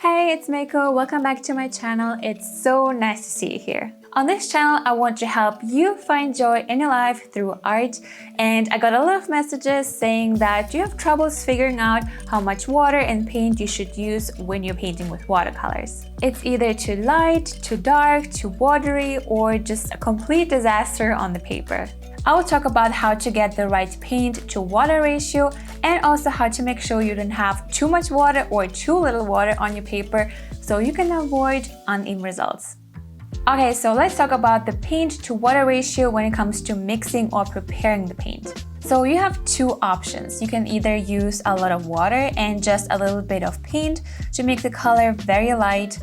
Hey, it's Mako. Welcome back to my channel. It's so nice to see you here. On this channel, I want to help you find joy in your life through art, and I got a lot of messages saying that you have troubles figuring out how much water and paint you should use when you're painting with watercolors. It's either too light, too dark, too watery, or just a complete disaster on the paper. I will talk about how to get the right paint to water ratio and also how to make sure you don't have too much water or too little water on your paper so you can avoid uneven results. Okay, so let's talk about the paint to water ratio when it comes to mixing or preparing the paint. So you have two options. You can either use a lot of water and just a little bit of paint to make the color very light,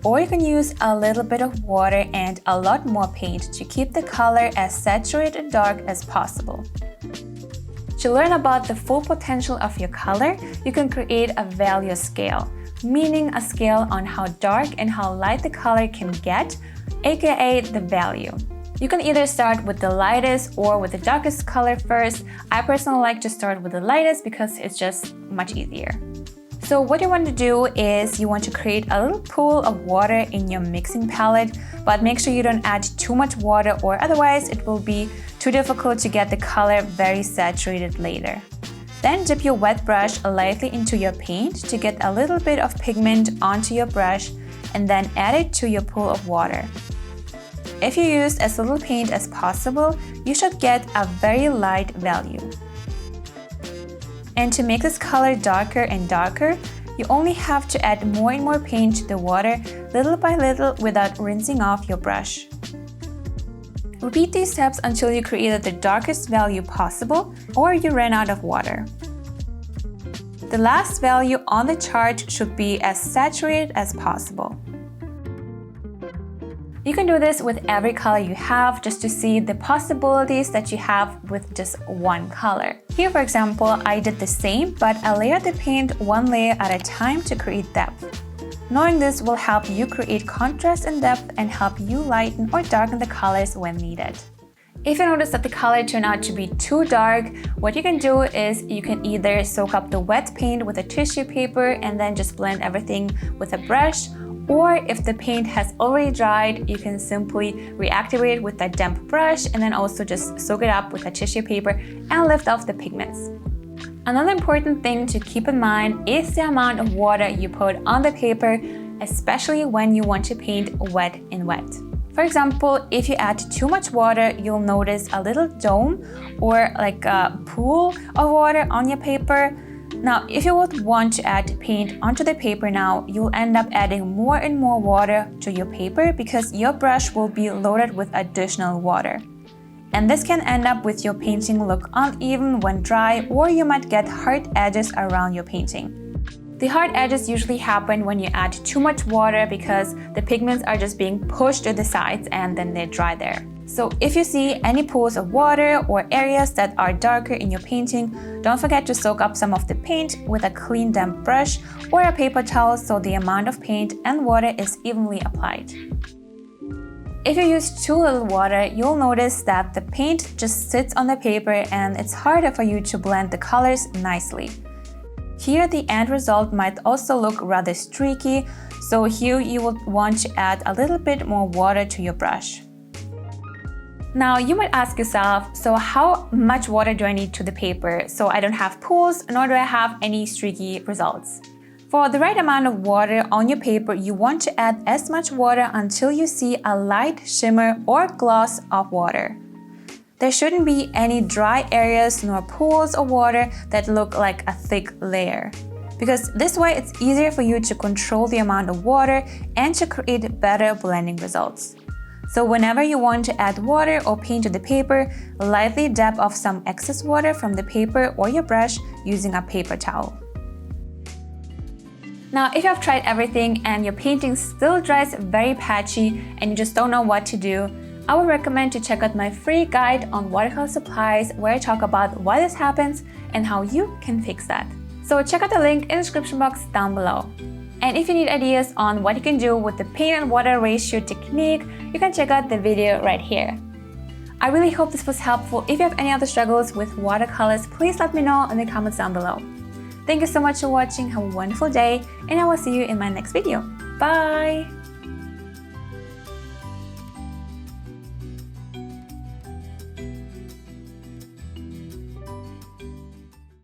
or you can use a little bit of water and a lot more paint to keep the color as saturated and dark as possible. To learn about the full potential of your color, you can create a value scale, meaning a scale on how dark and how light the color can get, aka the value. You can either start with the lightest or with the darkest color first. I personally like to start with the lightest because it's just much easier. So what you want to do is you want to create a little pool of water in your mixing palette, but make sure you don't add too much water or otherwise it will be too difficult to get the color very saturated later. Then dip your wet brush lightly into your paint to get a little bit of pigment onto your brush and then add it to your pool of water. If you use as little paint as possible, you should get a very light value. And to make this color darker and darker, you only have to add more and more paint to the water little by little without rinsing off your brush. Repeat these steps until you created the darkest value possible or you ran out of water. The last value on the chart should be as saturated as possible. You can do this with every color you have just to see the possibilities that you have with just one color. Here, for example, I did the same, but I layered the paint one layer at a time to create depth. Knowing this will help you create contrast and depth and help you lighten or darken the colors when needed. If you notice that the color turned out to be too dark, what you can do is you can either soak up the wet paint with a tissue paper and then just blend everything with a brush, or if the paint has already dried, you can simply reactivate it with a damp brush and then also just soak it up with a tissue paper and lift off the pigments. Another important thing to keep in mind is the amount of water you put on the paper, especially when you want to paint wet in wet. For example, if you add too much water, you'll notice a little dome or like a pool of water on your paper. Now, if you would want to add paint onto the paper now, you'll end up adding more and more water to your paper because your brush will be loaded with additional water. And this can end up with your painting look uneven when dry, or you might get hard edges around your painting. The hard edges usually happen when you add too much water because the pigments are just being pushed to the sides and then they dry there. So if you see any pools of water or areas that are darker in your painting, don't forget to soak up some of the paint with a clean damp brush or a paper towel so the amount of paint and water is evenly applied. If you use too little water, you'll notice that the paint just sits on the paper and it's harder for you to blend the colors nicely. Here the end result might also look rather streaky, so here you would want to add a little bit more water to your brush. Now you might ask yourself, so how much water do I need to the paper so I don't have pools nor do I have any streaky results? For the right amount of water on your paper, you want to add as much water until you see a light shimmer or gloss of water. There shouldn't be any dry areas nor pools of water that look like a thick layer, because this way it's easier for you to control the amount of water and to create better blending results. So whenever you want to add water or paint to the paper, lightly dab off some excess water from the paper or your brush using a paper towel. Now, if you have tried everything and your painting still dries very patchy and you just don't know what to do, I would recommend to check out my free guide on watercolor supplies where I talk about why this happens and how you can fix that. So check out the link in the description box down below. And if you need ideas on what you can do with the paint and water ratio technique, you can check out the video right here. I really hope this was helpful. If you have any other struggles with watercolors, please let me know in the comments down below. Thank you so much for watching. Have a wonderful day, and I will see you in my next video. Bye!